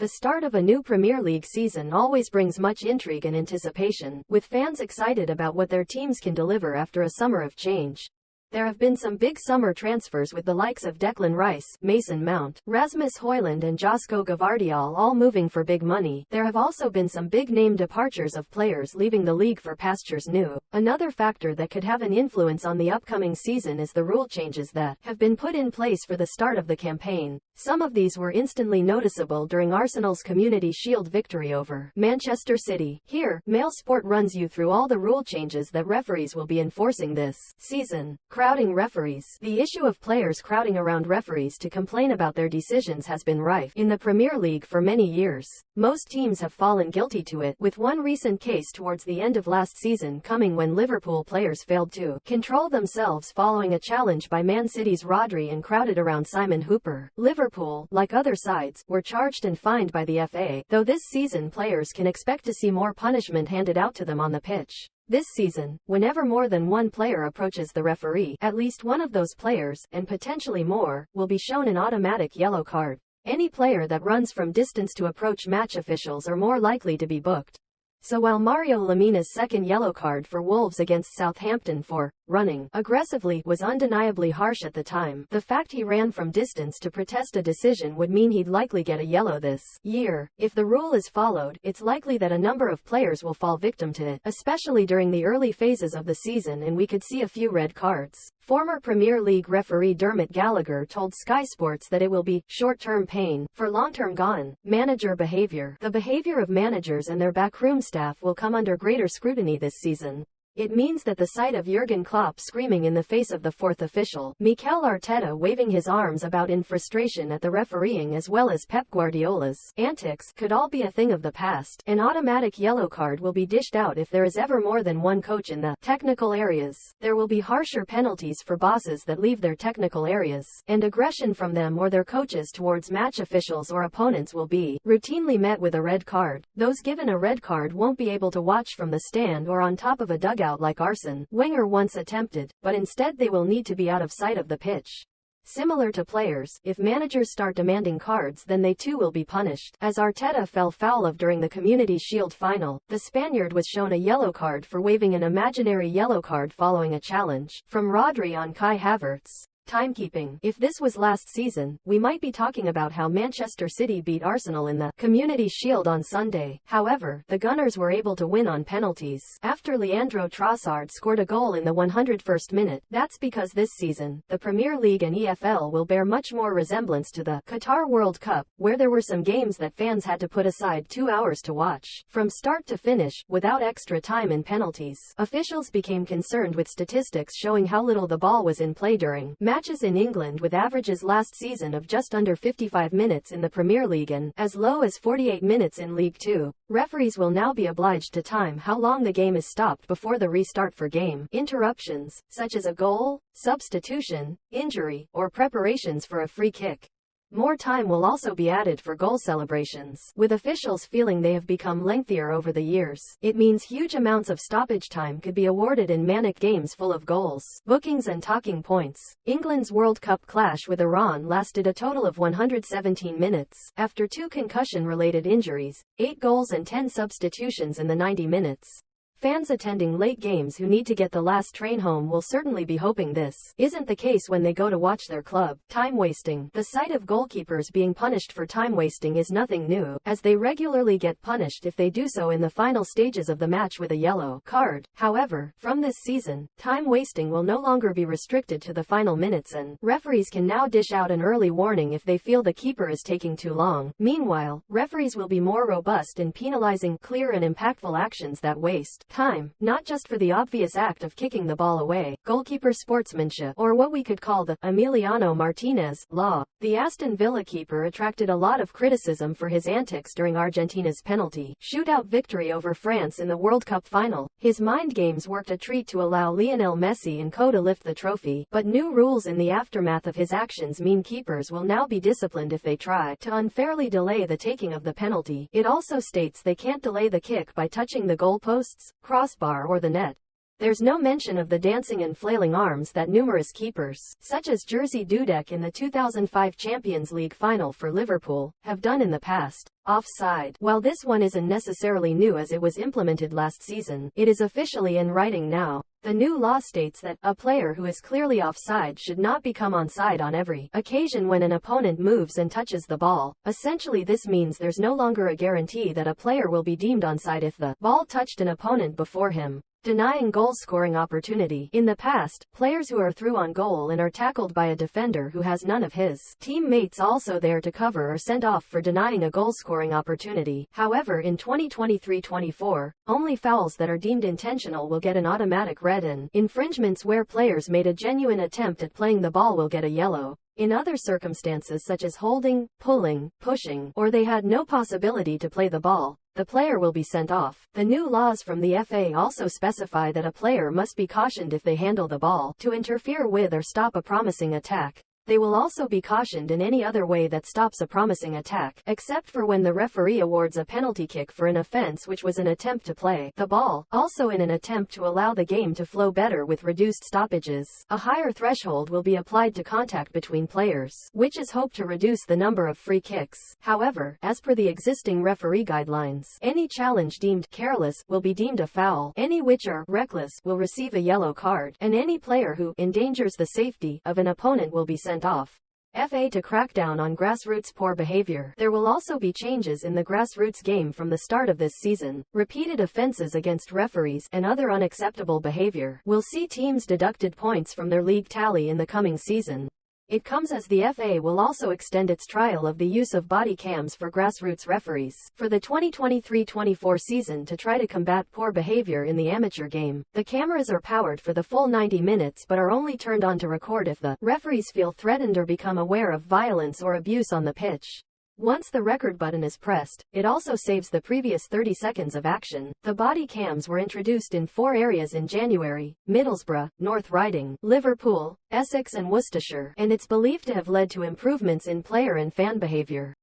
The start of a new Premier League season always brings much intrigue and anticipation, with fans excited about what their teams can deliver after a summer of change. There have been some big summer transfers with the likes of Declan Rice, Mason Mount, Rasmus Højlund and Joško Gvardiol all moving for big money. There have also been some big-name departures of players leaving the league for pastures new. Another factor that could have an influence on the upcoming season is the rule changes that have been put in place for the start of the campaign. Some of these were instantly noticeable during Arsenal's Community Shield victory over Manchester City. Here, Mail Sport runs you through all the rule changes that referees will be enforcing this season. Crowding referees. The issue of players crowding around referees to complain about their decisions has been rife in the Premier League for many years. Most teams have fallen guilty to it, with one recent case towards the end of last season coming when Liverpool players failed to control themselves following a challenge by Man City's Rodri and crowded around Simon Hooper. Liverpool, like other sides, were charged and fined by the FA, though this season players can expect to see more punishment handed out to them on the pitch. This season, whenever more than one player approaches the referee, at least one of those players, and potentially more, will be shown an automatic yellow card. Any player that runs from distance to approach match officials are more likely to be booked. So while Mario Lemina's second yellow card for Wolves against Southampton for running aggressively was undeniably harsh at the time, the fact he ran from distance to protest a decision would mean he'd likely get a yellow this year. If the rule is followed, it's likely that a number of players will fall victim to it, especially during the early phases of the season, and we could see a few red cards. Former Premier League referee Dermot Gallagher told Sky Sports that it will be short-term pain for long-term gone. Manager behavior. The behavior of managers and their backroom staff will come under greater scrutiny this season. It means that the sight of Jurgen Klopp screaming in the face of the fourth official, Mikel Arteta waving his arms about in frustration at the refereeing, as well as Pep Guardiola's antics, could all be a thing of the past. An automatic yellow card will be dished out if there is ever more than one coach in the technical areas. There will be harsher penalties for bosses that leave their technical areas, and aggression from them or their coaches towards match officials or opponents will be routinely met with a red card. Those given a red card won't be able to watch from the stand or on top of a dugout like Arsene Wenger once attempted, but instead they will need to be out of sight of the pitch. Similar to players, if managers start demanding cards, then they too will be punished, as Arteta fell foul of during the Community Shield final. The Spaniard was shown a yellow card for waving an imaginary yellow card following a challenge from Rodri on Kai Havertz. Timekeeping. If this was last season, we might be talking about how Manchester City beat Arsenal in the Community Shield on Sunday. However, the Gunners were able to win on penalties after Leandro Trossard scored a goal in the 101st minute. That's because this season, the Premier League and EFL will bear much more resemblance to the Qatar World Cup, where there were some games that fans had to put aside 2 hours to watch, from start to finish, without extra time and penalties. Officials became concerned with statistics showing how little the ball was in play during matches in England, with averages last season of just under 55 minutes in the Premier League and as low as 48 minutes in League Two. Referees will now be obliged to time how long the game is stopped before the restart for game interruptions, such as a goal, substitution, injury, or preparations for a free kick. More time will also be added for goal celebrations, with officials feeling they have become lengthier over the years. It means huge amounts of stoppage time could be awarded in manic games full of goals, bookings and talking points. England's World Cup clash with Iran lasted a total of 117 minutes, after 2 concussion-related injuries, 8 goals and 10 substitutions in the 90 minutes. Fans attending late games who need to get the last train home will certainly be hoping this isn't the case when they go to watch their club. Time wasting. The sight of goalkeepers being punished for time wasting is nothing new, as they regularly get punished if they do so in the final stages of the match with a yellow card. However, from this season, time wasting will no longer be restricted to the final minutes, and referees can now dish out an early warning if they feel the keeper is taking too long. Meanwhile, referees will be more robust in penalizing clear and impactful actions that waste time, not just for the obvious act of kicking the ball away. Goalkeeper sportsmanship, or what we could call the Emiliano Martinez law. The Aston Villa keeper attracted a lot of criticism for his antics during Argentina's penalty shootout victory over France in the World Cup final. His mind games worked a treat to allow Lionel Messi and co to lift the trophy, but new rules in the aftermath of his actions mean keepers will now be disciplined if they try to unfairly delay the taking of the penalty. It also states they can't delay the kick by touching the goalposts, crossbar or the net. There's no mention of the dancing and flailing arms that numerous keepers, such as Jerzy Dudek in the 2005 Champions League final for Liverpool, have done in the past. Offside. While this one isn't necessarily new as it was implemented last season, it is officially in writing now. The new law states that a player who is clearly offside should not become onside on every occasion when an opponent moves and touches the ball. Essentially, this means there's no longer a guarantee that a player will be deemed onside if the ball touched an opponent before him, denying goal-scoring opportunity. In the past, players who are through on goal and are tackled by a defender who has none of his teammates also there to cover are sent off for denying a goal-scoring opportunity. However, in 2023-24, only fouls that are deemed intentional will get an automatic red and infringements where players made a genuine attempt at playing the ball will get a yellow. In other circumstances such as holding, pulling, pushing, or they had no possibility to play the ball, the player will be sent off. The new laws from the FA also specify that a player must be cautioned if they handle the ball to interfere with or stop a promising attack. They will also be cautioned in any other way that stops a promising attack, except for when the referee awards a penalty kick for an offense which was an attempt to play the ball, also in an attempt to allow the game to flow better with reduced stoppages. A higher threshold will be applied to contact between players, which is hoped to reduce the number of free kicks. However, as per the existing referee guidelines, any challenge deemed careless will be deemed a foul, any which are reckless will receive a yellow card, and any player who endangers the safety of an opponent will be sent off. FA to crack down on grassroots poor behavior. There will also be changes in the grassroots game from the start of this season. Repeated offenses against referees and other unacceptable behavior will see teams deducted points from their league tally in the coming season. It comes as the FA will also extend its trial of the use of body cams for grassroots referees for the 2023-24 season to try to combat poor behavior in the amateur game. The cameras are powered for the full 90 minutes but are only turned on to record if the referees feel threatened or become aware of violence or abuse on the pitch. Once the record button is pressed, it also saves the previous 30 seconds of action. The body cams were introduced in 4 areas in January: Middlesbrough, North Riding, Liverpool, Essex and Worcestershire, and it's believed to have led to improvements in player and fan behaviour.